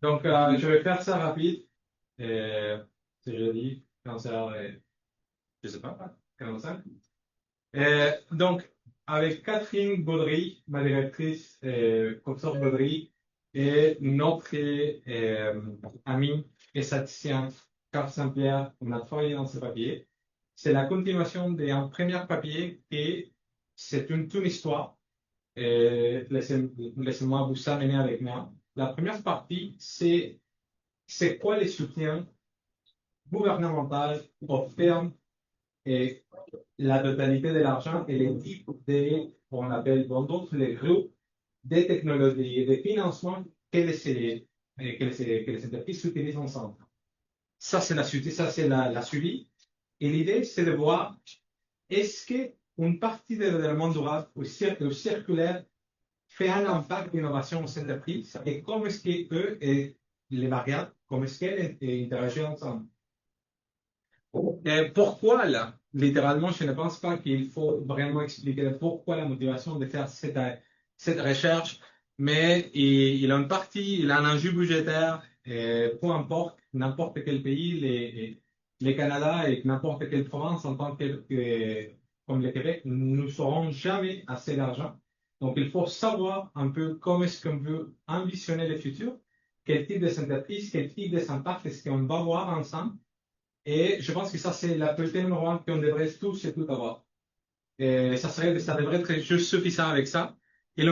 Donc, je vais faire ça rapide. C'est jeudi, cancer, je sais pas, 45. Donc, avec Catherine Baudry, ma directrice, professeure Baudry, et notre ami et statisticien Carl Saint-Pierre, on a travaillé dans ce papier. C'est la continuation d'un premier papier et c'est toute une histoire. Laissez-moi vous amener avec moi. La première partie, c'est quoi les soutiens gouvernementaux offerts et la totalité de l'argent et les types de, on appelle dans d'autres les groupes des technologies et des financements que les entreprises utilisent ensemble. Ça, c'est la suivi. Et l'idée, c'est de voir est-ce qu'une partie de développement durable ou circulaire fait un impact d'innovation aux entreprises et comment est-ce qu'eux et les variables, comment est-ce qu'elles interagissent ensemble. Pourquoi là? Littéralement, je ne pense pas qu'il faut vraiment expliquer pourquoi la motivation de faire cette recherche, mais il a une partie, il a un enjeu budgétaire, peu importe, n'importe quel pays, les Canada et n'importe quelle province en tant comme le Québec, nous n'aurons jamais assez d'argent. Donc, il faut savoir un peu comment est-ce qu'on veut ambitionner le futur, quel type de entreprise, quel type d'impact est-ce qu'on va voir ensemble. Et je pense que ça, c'est la priorité numéro un qu'on devrait tous et toutes avoir. Et ça devrait être juste suffisant avec ça. Il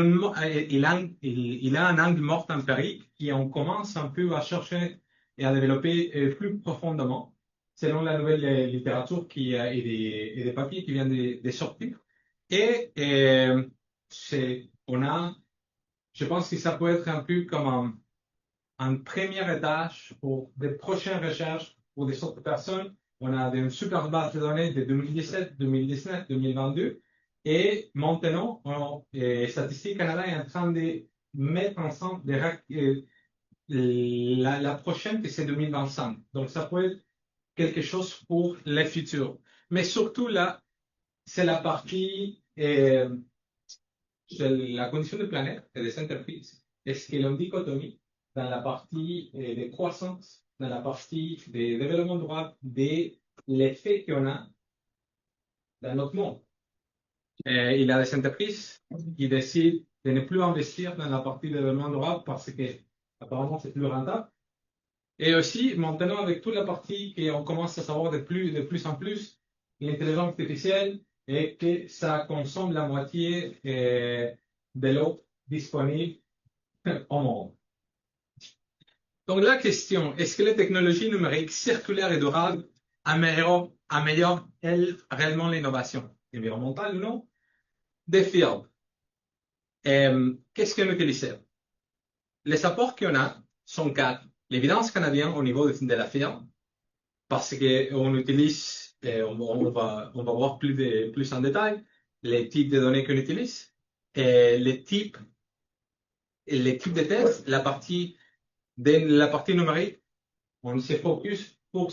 a un angle mort empirique qui on commence un peu à chercher et à développer plus profondément, selon la nouvelle littérature et des papiers qui viennent de sortir. Et je pense que ça peut être un peu comme un premier étage pour des prochaines recherches pour des autres personnes. On a une super base de données de 2017, 2019, 2022. Et maintenant, Statistique Canada est en train de mettre ensemble la prochaine, que c'est 2025. Donc, ça peut être quelque chose pour le futur. Mais surtout, là, c'est la partie c'est la condition de planète et des entreprises. Est-ce qu'il y a une dichotomie dans la partie de croissance, dans la partie de développement durable, de l'effet qu'on a dans notre monde? Il y a des entreprises qui décident de ne plus investir dans la partie de développement durable parce que apparemment c'est plus rentable. Et aussi, maintenant, avec toute la partie qu'on commence à savoir de plus en plus, l'intelligence artificielle, et que ça consomme la moitié de l'eau disponible au monde. Donc, la question, est-ce que les technologies numériques circulaires et durables améliorent-elles réellement l'innovation environnementale ou non? Des firmes. Qu'est-ce qu'on utilise? Les apports qu'on a sont quatre. L'évidence canadienne au niveau de la firme, parce qu'on utilise, on va voir plus en détail, les types de données qu'on utilise, les types de tests, la partie numérique, on se focus pour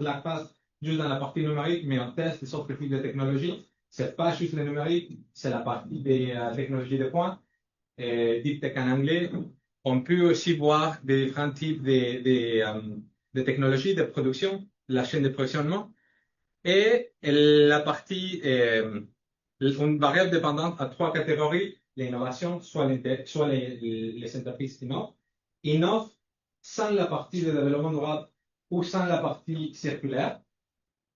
la phase juste dans la partie numérique, mais on teste des autres types de technologies. C'est pas juste le numérique, c'est la partie des technologies de pointe, deep tech en anglais. On peut aussi voir des différents types de technologies de production, la chaîne de productionnement, et la partie, une variable dépendante à trois catégories, l'innovation, soit les entreprises innovent sans la partie de développement durable ou sans la partie circulaire,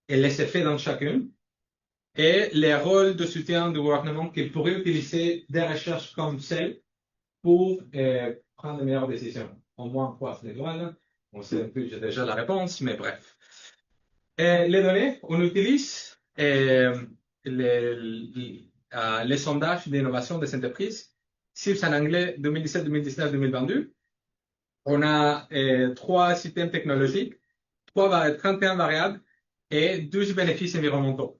et les effets dans chacune, et les rôles de soutien du gouvernement qui pourrait utiliser des recherches comme celle pour prendre de meilleures décisions. Au moins, quoi, c'est loin. On sait un peu, j'ai déjà la réponse, mais bref. Les données, on utilise les sondages d'innovation des entreprises, CIPS en anglais 2017, 2019, 2022. On a trois systèmes technologiques, 31 variables et 12 bénéfices environnementaux.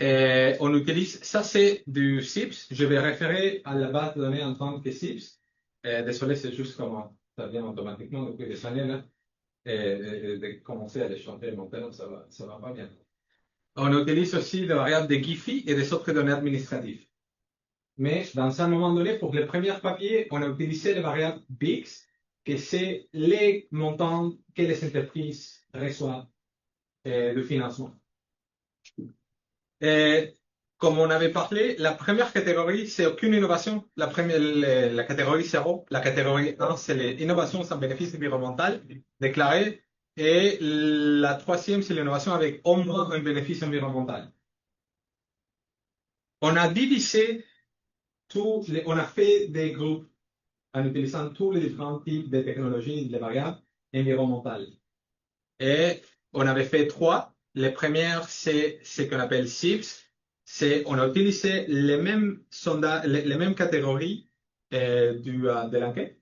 On utilise, ça c'est du CIPS. Je vais référer à la base de données en tant que CIPS. Désolé, c'est juste comment ça vient automatiquement depuis des années là. De commencer à les chanter maintenant, ça va pas bien. On utilise aussi des variables de GIFI et des autres données administratives. Mais dans un moment donné, pour les premiers papiers, on a utilisé les variables BIX que c'est les montants que les entreprises reçoivent de financement. Et comme on avait parlé, la première catégorie, c'est aucune innovation. La catégorie 0, la catégorie 1, c'est les innovations sans bénéfice environnemental déclaré. Et la troisième, c'est l'innovation avec au moins un bénéfice environnemental. On a divisé on a fait des groupes en utilisant tous les différents types de technologies de variables environnementales. Et on avait fait trois. Les premières, c'est ce qu'on appelle SIPS. On a utilisé les mêmes sondages, les mêmes catégories de l'enquête.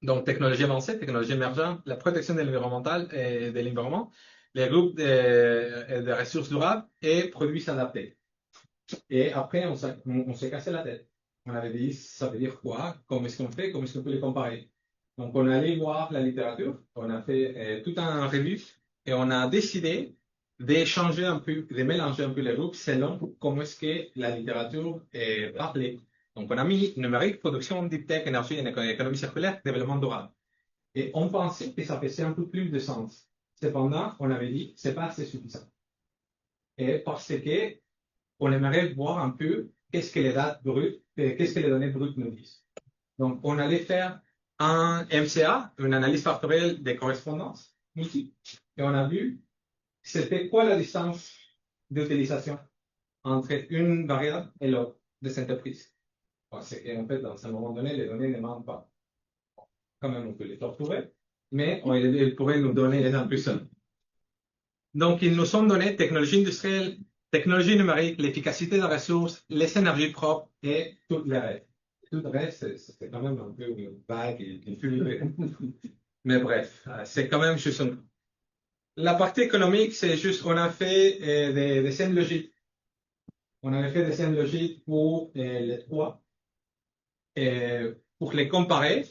Donc, technologie avancée, technologie émergente, la protection de l'environnemental et de l'environnement, les groupes de ressources durables et produits adaptés. Et après, on s'est cassé la tête. On avait dit, ça veut dire quoi? Comment est-ce qu'on fait? Comment est-ce qu'on peut les comparer? Donc, on allait voir la littérature, on a fait tout un revue et on a décidé d'échanger un peu, de mélanger un peu les groupes selon comment est-ce que la littérature est parlée. Donc, on a mis numérique, production, deep tech, énergie, économie circulaire, développement durable. Et on pensait que ça faisait un peu plus de sens. Cependant, on avait dit, c'est pas assez suffisant. Et parce que on aimerait voir un peu qu'est-ce que les dates brutes, qu'est-ce que les données brutes nous disent. Donc, on allait faire un MCA, une analyse factorielle des correspondances multiples, et on a vu c'était quoi la distance d'utilisation entre une variable et l'autre de cette entreprise. Parce qu'en fait, dans un moment donné, les données ne mentent pas. Quand même, on peut les torturer, mais ils pourraient nous donner les en plus. Donc, ils nous sont donnés technologie industrielle, technologie numérique, l'efficacité des ressources, les énergies propres et tout le reste. Tout le reste, c'est quand même un peu vague et fluide. Mais bref, c'est quand même juste La partie économique, c'est juste, on a fait des scènes logiques. On avait fait des scènes logiques pour les trois, pour les comparer.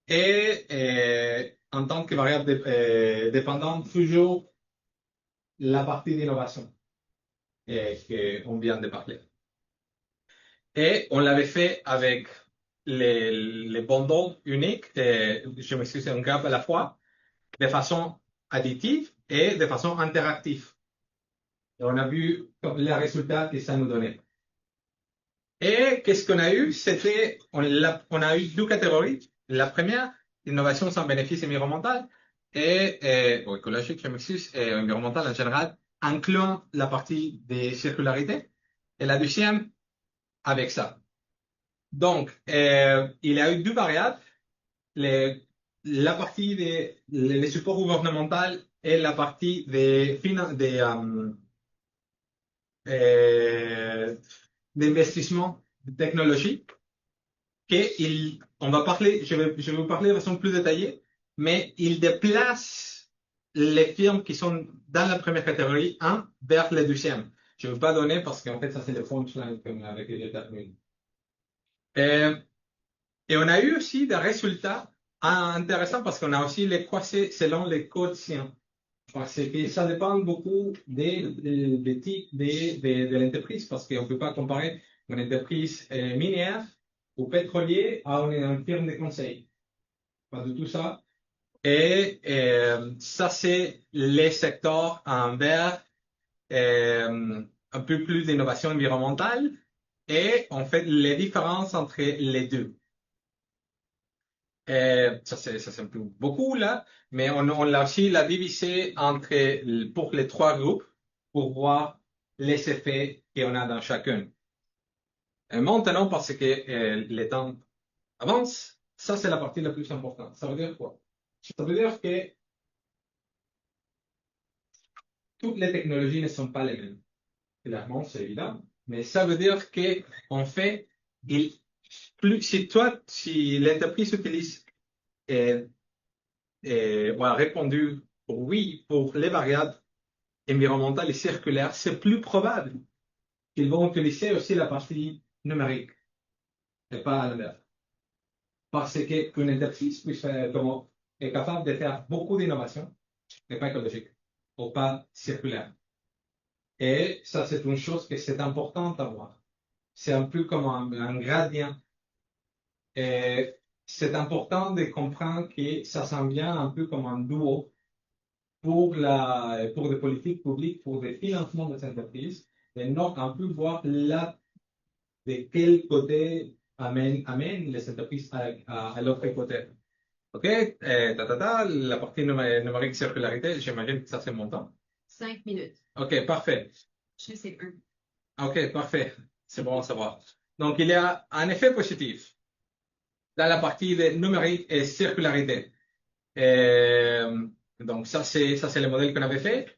Et en tant que variable dépendante, toujours la partie d'innovation qu'on vient de parler. Et on l'avait fait avec les bundles uniques, je m'excuse, c'est un graphe à la fois, de façon additive et de façon interactive. Et on a vu les résultats que ça nous donnait. Et qu'est-ce qu'on a eu? On a eu deux catégories. La première, innovation sans bénéfice environnemental ou écologique, je m'excuse, et environnemental en général, incluant la partie des circularités. Et la deuxième, avec ça. Donc, il y a eu deux variables, la partie des supports gouvernementaux et la partie d'investissement technologique. On va parler, je vais vous parler de façon plus détaillée, mais il déplace les firmes qui sont dans la première catégorie 1 vers la deuxième. Je ne vais pas donner parce qu'en fait, ça c'est le punchline avec les terminé. Et on a eu aussi des résultats intéressants parce qu'on a aussi les croisés selon les quotients. Parce que ça dépend beaucoup des types de l'entreprise parce qu'on ne peut pas comparer une entreprise minière ou pétrolier à une firme de conseil. Pas du tout ça. Et ça, c'est les secteurs en vert, un peu plus d'innovation environnementale et en fait les différences entre les deux. Ça c'est un peu beaucoup là, mais on l'a aussi la divisé pour les trois groupes pour voir les effets qu'on a dans chacun. Et maintenant, parce que le temps avance, ça c'est la partie la plus importante. Ça veut dire quoi? Ça veut dire que toutes les technologies ne sont pas les mêmes. Clairement, c'est évident. Mais ça veut dire que en fait, si l'entreprise utilise ou a répondu oui pour les variables environnementales et circulaires, c'est plus probable qu'ils vont utiliser aussi la partie numérique et pas à l'inverse. Parce qu'une entreprise est capable de faire beaucoup d'innovations, mais pas écologiques ou pas circulaires. Et ça, c'est une chose que c'est important à voir. C'est un peu comme un gradient. Et c'est important de comprendre que ça s'en vient un peu comme un duo pour des politiques publiques, pour des financements des entreprises, et donc un peu voir là de quel côté amène les entreprises à l'autre côté. OK? La partie numérique circularité, j'imagine que ça c'est mon temps. 5 minutes. OK, parfait. Je sais un. OK, parfait. C'est bon à savoir. Donc, il y a un effet positif dans la partie de numérique et circularité. Donc, ça, c'est le modèle qu'on avait fait.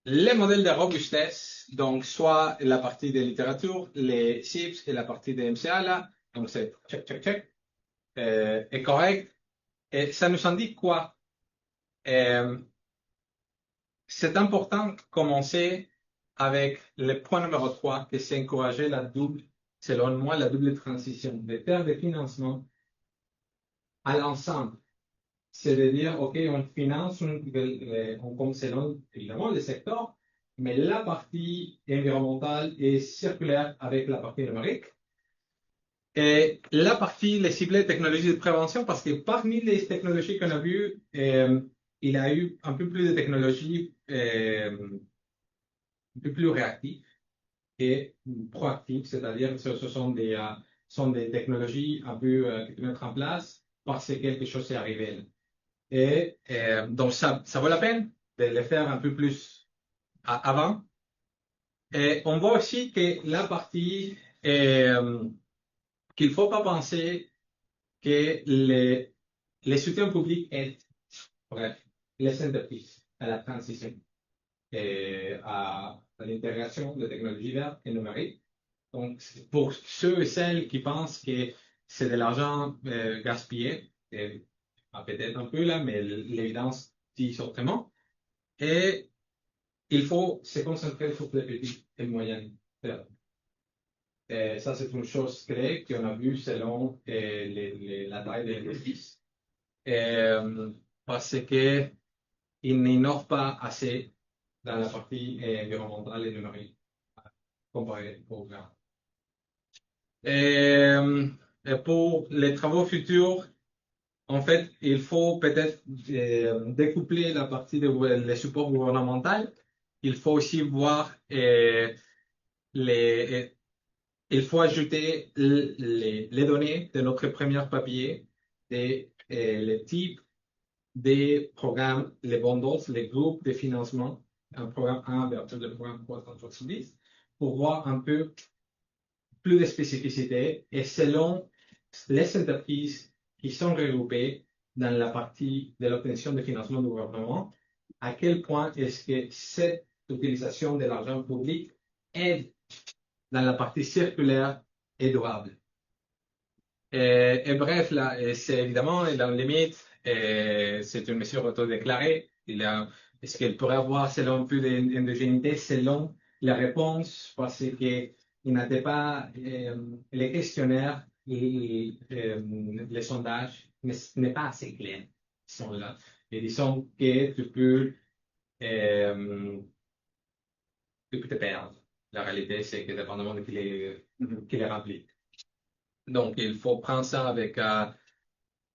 Les modèles de robustesse, donc, soit la partie de littérature, les CIPS et la partie de MCA, là, donc c'est check, check, check, est correct. Et ça nous indique quoi? Euh, c'est important de commencer avec le point numéro 3, que c'est encourager la double, selon moi, la double transition, de faire des financements à l'ensemble. C'est de dire, OK, on finance, on selon évidemment le secteur, mais la partie environnementale est circulaire avec la partie numérique. Et la partie, les ciblées technologies de prévention, parce que parmi les technologies qu'on a vues, il y a eu un peu plus de technologies un peu plus réactives et proactives, c'est-à-dire que ce sont des technologies un peu que tu mets en place parce que quelque chose est arrivé. Et donc, ça vaut la peine de le faire un peu plus avant. Et on voit aussi que la partie, qu'il ne faut pas penser que les soutiens publics aident, bref, les entreprises à la transition et à l'intégration de technologies vertes et numériques. Donc, pour ceux et celles qui pensent que c'est de l'argent gaspillé, et, peut-être un peu là, mais l'évidence dit autrement. Et il faut se concentrer sur les petites et moyennes fermes. Et ça, c'est une chose clé qu'on a vue selon la taille des l'édifice. Parce que ils n'innovent pas assez dans la partie environnementale et numérique comparé au grand. Et pour les travaux futurs, en fait, il faut peut-être découpler la partie des supports gouvernementaux. Il faut aussi voir les, il faut ajouter les données de notre premier papier et les types des programmes, les bundles, les groupes de financement, un programme 1 versus le programme 370, pour voir un peu plus de spécificité et selon les entreprises qui sont regroupées dans la partie de l'obtention de financement du gouvernement, à quel point est-ce que cette utilisation de l'argent public aide dans la partie circulaire et durable. Et bref, là, c'est évidemment dans le limite, c'est une mesure autodéclarée. Est-ce qu'elle pourrait avoir selon plus d'indogénité, selon la réponse, parce que il n'était pas les questionnaires et les sondages n'est pas assez clair. Ils sont là. Et disons que tu peux te perdre. La réalité, c'est que dépendamment de qui les remplit. Donc, il faut prendre ça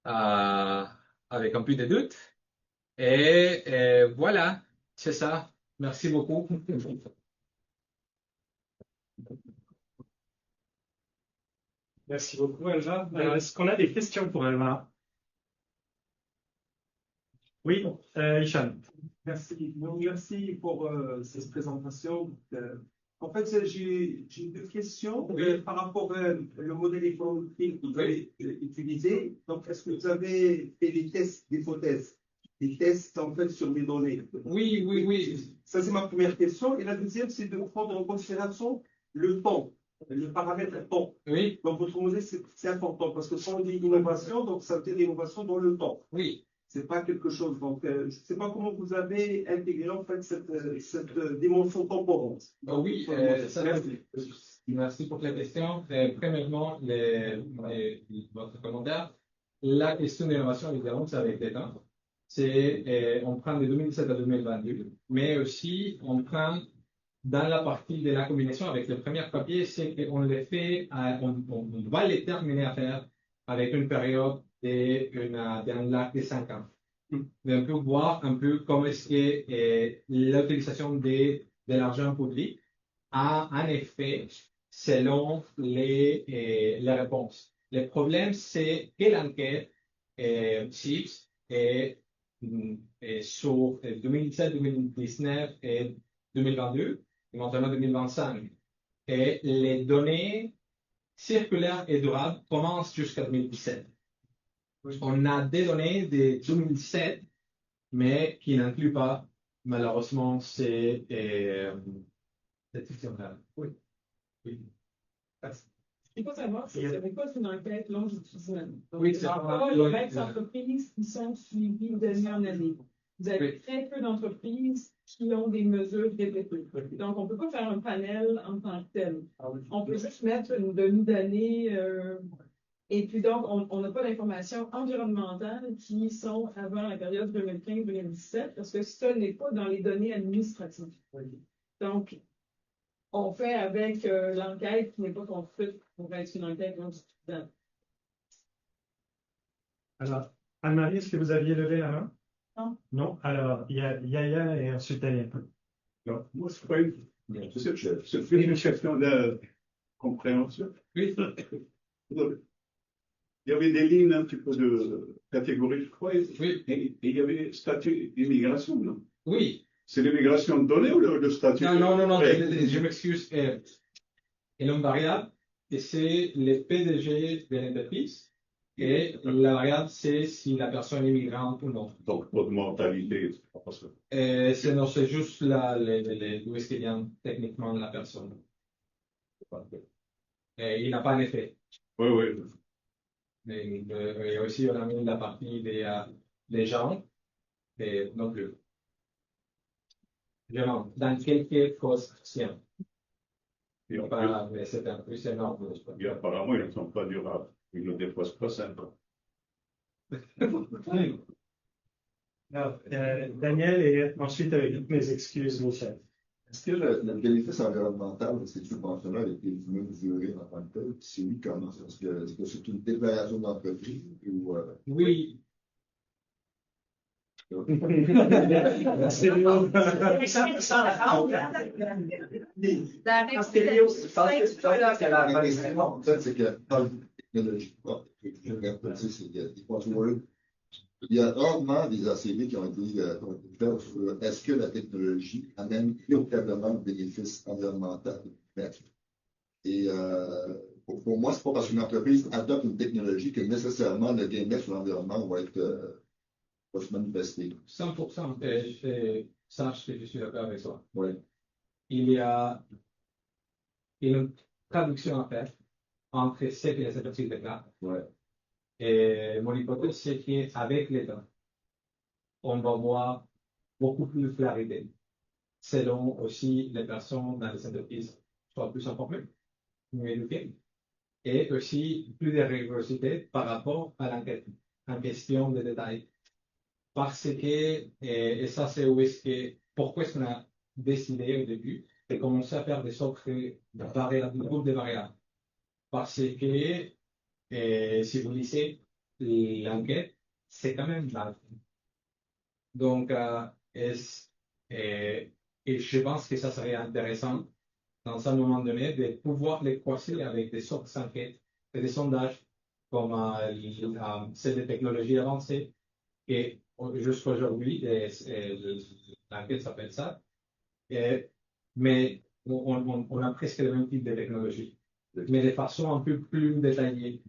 euh, avec un peu de doute. Et voilà, c'est ça. Merci beaucoup. Merci beaucoup, Elva. Est-ce qu'on a des questions pour Elva? Oui, Hicham. Merci. Donc, merci pour cette présentation. En fait, j'ai deux questions par rapport au modèle économique que vous avez utilisé. Donc, est-ce que vous avez fait des tests d'hypothèses, des tests en fait sur les données? Oui, oui, oui. Ça, c'est ma première question. Et la deuxième, c'est de prendre en considération le temps, le paramètre temps. Oui, Donc, votre modèle, c'est important parce que quand on dit innovation, donc ça veut dire innovation dans le temps. oui. C'est pas quelque chose. Donc, je ne sais pas comment vous avez intégré en fait cette dimension temporelle. Oui, merci pour la question. Premièrement, votre commentaire. La question d'innovation, évidemment, c'est avec le temps. On prend de 2017 à 2022, mais aussi on prend dans la partie de la combinaison avec le premier papier, c'est qu'on les fait, on va les terminer à faire avec une période d'un lac de 5 ans. Mais on peut voir un peu comment est-ce que l'utilisation de l'argent public a un effet selon les réponses. Le problème, c'est que l'enquête CIPS est sur 2017, 2019 et 2022, et maintenant 2025. Et les données circulaires et durables commencent jusqu'à 2017. On a des données de 2007, mais qui n'incluent pas, malheureusement, cette section-là. Oui. Oui. Il faut savoir, c'est pas une enquête longitudinale. Donc, Oui, il n'y a pas les 20 entreprises qui sont suivies d'année en année. Vous avez très peu d'entreprises qui ont des mesures répétées. Donc, on ne peut pas faire un panel en tant que tel. On peut juste mettre une demi-d'année. Et puis donc, on n'a pas d'informations environnementales qui sont avant la période 2015-2017 parce que ce n'est pas dans les données administratives. Donc, on fait avec l'enquête qui n'est pas construite pour être une enquête longitudinale. Alors, Anne-Marie, est-ce que vous aviez levé la main? Non. Non? Alors, il y a Yaya et ensuite Daniel. Alors, moi, c'est pas une question de compréhension. Oui. Il y avait des lignes un petit peu de catégorie, je crois, Oui. et il y avait statut d'immigration, non? Oui. C'est l'immigration de données ou le statut? Non, Ouais. je m'excuse. Et l'homme variable, c'est le PDG de l'entreprise. Et la variable, c'est si la personne est immigrante ou non. Donc, pas de mentalité, c'est pas ça. C'est juste d'où est-ce qu'il vient techniquement la personne. Et il n'a pas un effet. Oui, oui. Et aussi, on a mis la partie des gens, et non plus. Vraiment, dans quelques questions. Mais c'est un peu énorme. Et apparemment, ils ne sont pas durables. Ils ne dépassent pas 5 ans. Alors, Daniel et ensuite, avec toutes mes excuses, Michel. Est-ce que le bénéfice environnemental de ces subventions-là a été mesuré en tant que tel? Si oui, comment? Est-ce que c'est une déclaration d'entreprise ou Oui. C'est bon. La question, en fait, c'est que dans la technologie, je vais répéter, c'est qu'il y a rarement des ACV qui ont été faits sur est-ce que la technologie amène véritablement le bénéfice environnemental. Et pour moi, c'est pas parce qu'une entreprise adopte une technologie que nécessairement le gain sur l'environnement va se manifester. 100%. Sache que je suis d'accord avec toi. Oui. Il y a une traduction à faire entre ce que les entreprises déclarent. Ouais. Et mon hypothèse, c'est qu'avec l'État, on va voir beaucoup plus de clarité, selon aussi les personnes dans les entreprises soient plus informées, mieux éduquées, et aussi plus de rigorosité par rapport à l'enquête, en question de détails. Parce que, et ça c'est pourquoi est-ce qu'on a décidé au début de commencer à faire des sortes de variables, de groupes de variables. Parce que, si vous lisez l'enquête, c'est quand même large. Donc, et je pense que ça serait intéressant, dans un moment donné, de pouvoir les croiser avec des sortes d'enquêtes et des sondages, comme celles de technologies avancées, et jusqu'à aujourd'hui, l'enquête s'appelle ça, mais on a presque le même type de technologie, mais de façon un peu plus détaillée.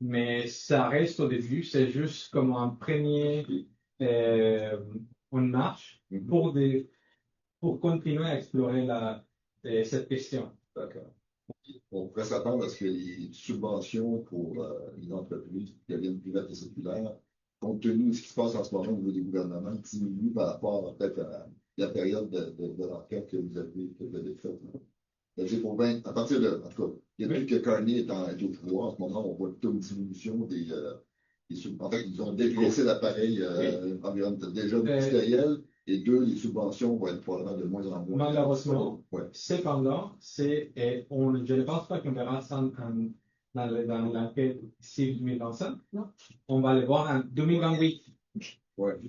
Mais ça reste au début, c'est juste comme un premier, une marche pour continuer à explorer cette question. D'accord. On pourrait s'attendre à ce que les subventions pour les entreprises qui deviennent privates et séculaires, compte tenu de ce qui se passe en ce moment au niveau des gouvernements, diminuent par rapport peut-être à la période de l'enquête que vous avez faite. C'est-à-dire à partir de, en tout cas, depuis que Carney est au pouvoir, en ce moment, on voit plutôt une diminution des en fait, ils ont dégraissé l'appareil environnemental déjà industriel, et deux, les subventions vont être probablement de moins en moins. Malheureusement, ouais. Cependant, je ne pense pas qu'on verra ça dans l'enquête ici 2025. Non. On va le voir en 2028. Ouais.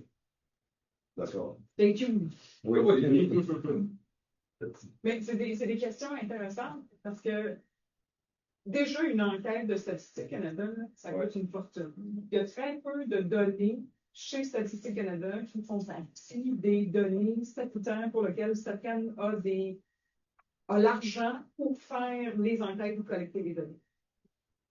D'accord. Stay tuned. Oui, Mais c'est des questions intéressantes parce que déjà une enquête de Statistique Canada, là, ça coûte une fortune. Il y a très peu de données chez Statistique Canada qui font partie des données statutaires pour lesquelles StatCan a l'argent pour faire les enquêtes ou collecter les données.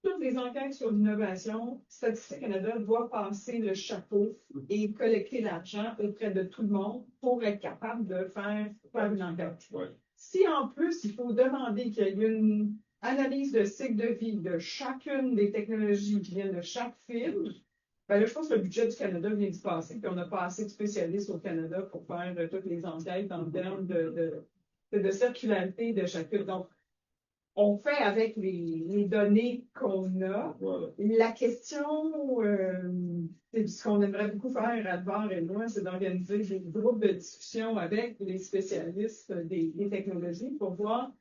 Toutes les enquêtes sur l'innovation, Statistique Canada doit passer le chapeau et collecter l'argent auprès de tout le monde pour être capable de faire une enquête. Ouais. Si en plus, il faut demander qu'il y ait une analyse de cycle de vie de chacune des technologies qui viennent de chaque firme, ben là, je pense que le budget du Canada vient de se passer, puis on n'a pas assez de spécialistes au Canada pour faire toutes les enquêtes en termes de circularité de chacune. Donc, on fait avec les données qu'on a. Voilà. La question, c'est ce qu'on aimerait beaucoup faire, Alvar et moi, c'est d'organiser des groupes de discussion avec les spécialistes des technologies pour voir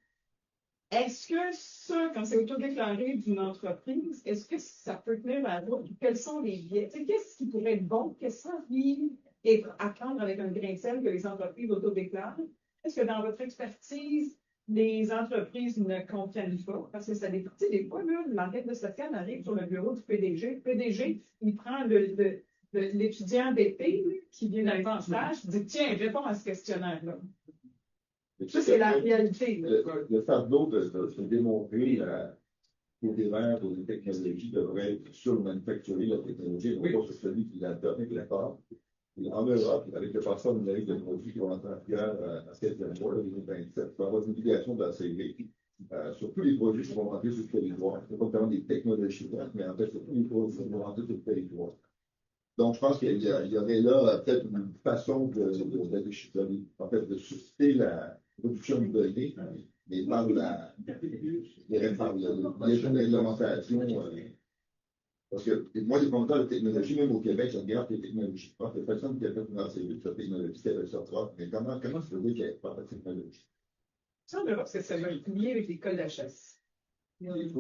est-ce que ça, quand c'est autodéclaré d'une entreprise, est-ce que ça peut tenir la route? Quels sont les biais? Qu'est-ce qui pourrait être bon? Qu'est-ce qui est à prendre avec un grain de sel que les entreprises autodéclarent? Est-ce que dans votre expertise, les entreprises ne comprennent pas? Parce que ça dépend. Tu sais, des fois, là, l'enquête de StatCan arrive sur le bureau du PDG. Le PDG, il prend l'étudiant d'épée qui vient d'arriver en stage, il dit tiens, réponds à ce questionnaire-là. Ça, c'est la réalité. Le fardeau de démontrer qu'au départ, les technologies devraient être surmanufacturées, la technologie, non pas sur celui qui l'a donné, qui l'a pas. En Europe, avec le passeport numérique de produits qui vont entrer en vigueur à cette mois, 2027, il va y avoir une obligation d'enseigner sur tous les produits qui vont rentrer sur le territoire. Ce n'est pas vraiment des technologies, mais en fait, sur tous les produits qui vont rentrer sur le territoire. Donc, je pense qu'il y aurait là peut-être une façon de susciter la production de données, mais par la réglementation. Parce que moi, les commentaires de technologie, même au Québec, je regarde les technologies. Il n'y a personne qui a fait une enseignement sur la technologie qui avait sorti. Mais comment ça veut dire qu'il n'y a pas de technologie? Ça, on verra parce que ça va être lié avec les codes HS. Les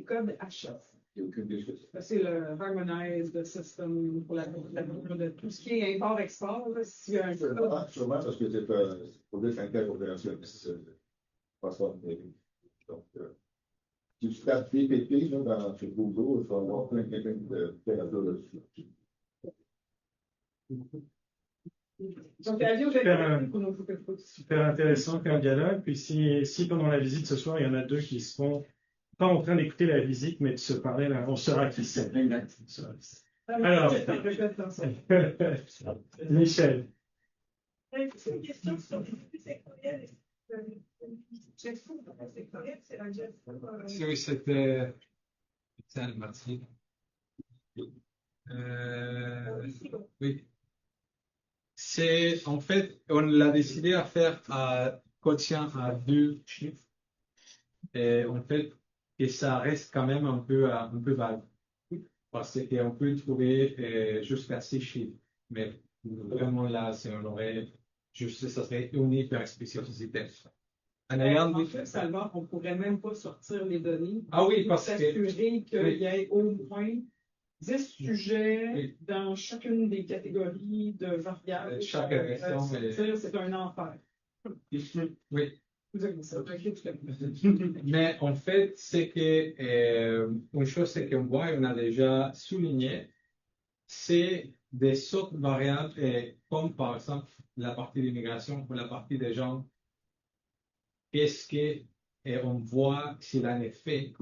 codes HS. Il n'y a aucune discussion. C'est le Harmonized System pour de tout ce qui est import-export. S'il y a un code. Sûrement parce que c'est pour dire interopérationnel. Donc, si tu tapes PPP sur Google, tu vas avoir plein de littérature là-dessus. Donc, avis aux technologies. Super intéressant comme dialogue. Puis si pendant la visite ce soir, il y en a deux qui seront pas en train d'écouter la visite, mais de se parler, là, on saura qui c'est. Alors, Michel. C'est une question sur les sectoriels. Oui, c'était Marty. Oui. C'est, en fait, on l'a décidé à faire à quotient à 2 chiffres. Et en fait, et ça reste quand même un peu vague. Parce qu'on peut trouver jusqu'à 6 chiffres. Mais vraiment là, si on aurait juste, ça serait une hyper spécificité. En fait, Salvador, on ne pourrait même pas sortir les données. Ah oui, pour parce s'assurer qu'il oui. y ait au moins 10 sujets Oui. dans chacune des catégories de variables. Chaque agression C'est un enfer. Oui. Vous avez ça. Mais en fait, c'est que une chose c'est qu'on voit, on a déjà souligné, c'est des sortes de variables, comme par exemple la partie d'immigration ou la partie des gens. Est-ce que on voit s'il a un effet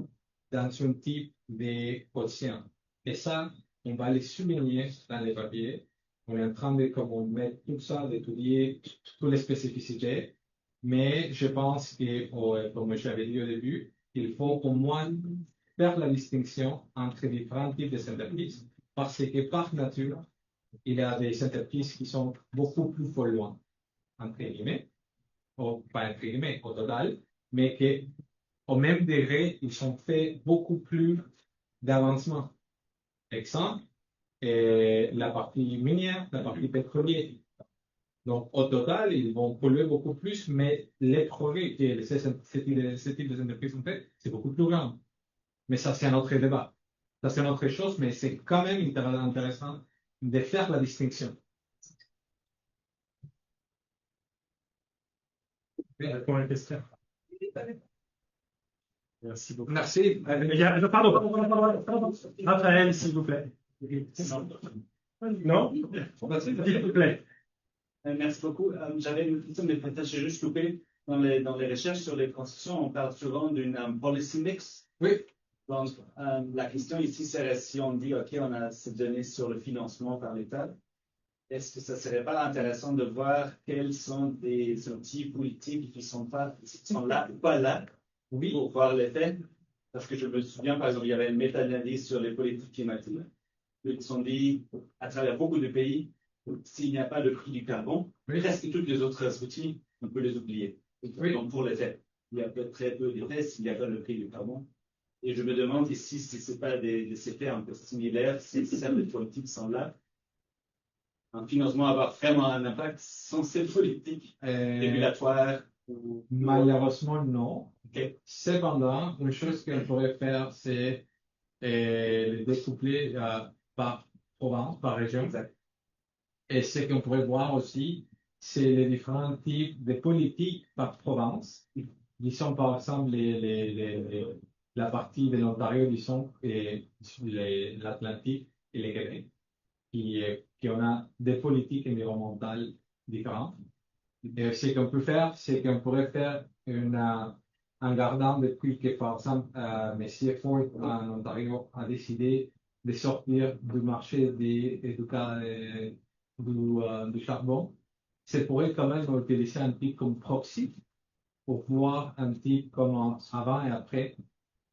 dans un type de quotient? Et ça, on va les souligner dans les papiers. On est en train de mettre tout ça, d'étudier toutes les spécificités. Mais je pense que, comme je l'avais dit au début, il faut au moins faire la distinction entre différents types d'entreprises, parce que par nature, il y a des entreprises qui sont beaucoup plus polluantes, entre guillemets, ou pas entre guillemets, au total, mais qu'au même degré, ils sont faits beaucoup plus d'avancement. Exemple, la partie minière, la partie pétrolière. Donc, au total, ils vont polluer beaucoup plus, mais les progrès que ce type d'entreprise ont fait, c'est beaucoup plus grand. Mais ça, c'est un autre débat. Ça, c'est une autre chose, mais c'est quand même intéressant de faire la distinction. Pour la question. Merci beaucoup. Merci. Pardon. Raphaël, s'il vous plaît. Non? S'il vous plaît. Merci beaucoup. J'avais une question, mais peut-être j'ai juste loupé. Dans les recherches sur les constructions, on parle souvent d'une policy mix. Oui. Donc, la question ici serait si on dit, OK, on a ces données sur le financement par l'État, est-ce que ça ne serait pas intéressant de voir quels sont des outils politiques qui sont là ou pas là pour voir l'effet? Parce que je me souviens, par exemple, il y avait une méta-analyse sur les politiques climatiques. Ils sont dit, à travers beaucoup de pays, s'il n'y a pas de prix du carbone, presque tous les autres outils, on peut les oublier. Donc, pour l'effet, il y a très peu d'effets s'il n'y a pas le prix du carbone. Et je me demande ici si ce n'est pas des effets un peu similaires, si certaines politiques sont là. Un financement va avoir vraiment un impact sans ces politiques régulatoires Malheureusement, non. Okay. Cependant, une chose qu'on pourrait faire, c'est les découpler par province, par région. Exact. Et ce qu'on pourrait voir aussi, c'est les différents types de politiques par province. Disons par exemple la partie de l'Ontario, disons, et l'Atlantique et le Québec, qui on a des politiques environnementales différentes. Et ce qu'on peut faire, c'est qu'on pourrait faire en gardant depuis que, par exemple, M. Ford en Ontario a décidé de sortir du marché du charbon, c'est pourrait quand même utiliser un type comme proxy pour voir un type comme avant et après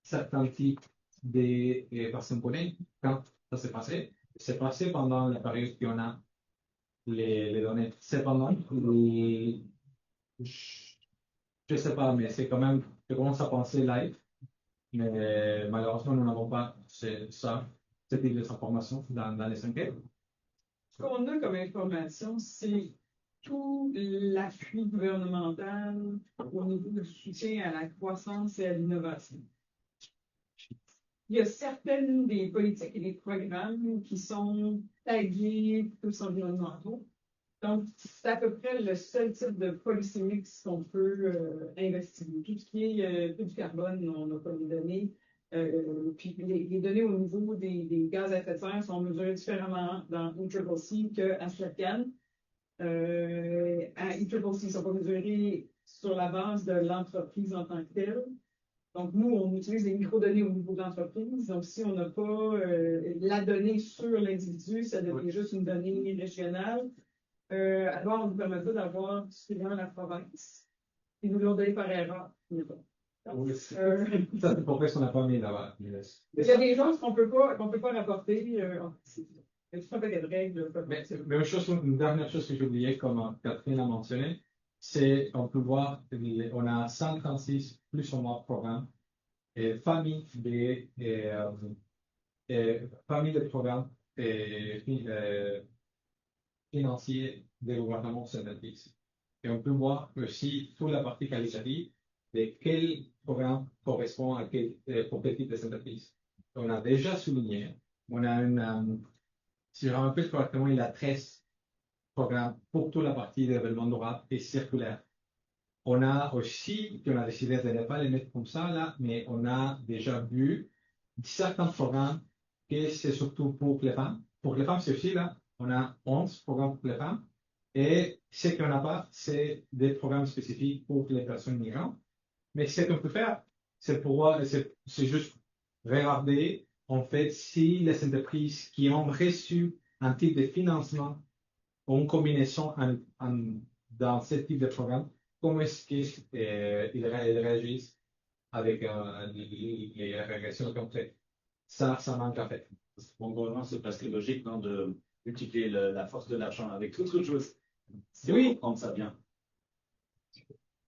certains types de personnes connaissent quand ça s'est passé. C'est passé pendant la période qu'on a les données. Cependant, je sais pas, mais c'est quand même, je commence à penser live, mais malheureusement, nous n'avons pas ce type d'informations dans les enquêtes. Ce qu'on a comme information, c'est tout l'appui gouvernemental au niveau du soutien à la croissance et à l'innovation. Il y a certaines des politiques et des programmes qui sont tagués plus environnementaux. Donc, c'est à peu près le seul type de policy mix qu'on peut investiguer. Tout ce qui est prix du carbone, on n'a pas les données. Puis les données au niveau des gaz à effet de serre sont mesurées différemment dans ECCC qu'à SLAPCAN. À ECCC, ils ne sont pas mesurés sur la base de l'entreprise en tant que telle. Donc, nous, on utilise les microdonnées au niveau de l'entreprise. Donc, si on n'a pas la donnée sur l'individu, ça devient juste une donnée régionale. Alors, on ne nous permet pas d'avoir suivant la province. Ils nous l'ont donné par erreur. Ça, c'est pourquoi on n'a pas mis là-bas. Il y a des choses qu'on ne peut pas rapporter. Il y a tout un paquet de règles. Mais une dernière chose que j'ai oubliée, comme Catherine a mentionné, c'est qu'on peut voir, on a 136 plus ou moins programmes et familles de programmes financiers des gouvernements synthétiques. Et on peut voir aussi toute la partie qualitative de quel programme correspond à quel type de synthétique. On a déjà souligné, on a si je me rappelle correctement, il y a 13 programmes pour toute la partie de développement durable et circulaire. On a aussi, on a décidé de ne pas les mettre comme ça là, mais on a déjà vu certains programmes que c'est surtout pour les femmes. Pour les femmes, c'est aussi là, on a 11 programmes pour les femmes. Et ce qu'on n'a pas, c'est des programmes spécifiques pour les personnes migrantes. Mais ce qu'on peut faire, c'est juste regarder, en fait, si les entreprises qui ont reçu un type de financement ont une combinaison dans ce type de programme, comment est-ce qu'ils réagissent avec les régressions complètes. Ça manque en fait. Bon, c'est presque logique, non, de multiplier la force de l'argent avec autre chose. Si oui. on comprend ça bien.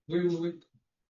Oui.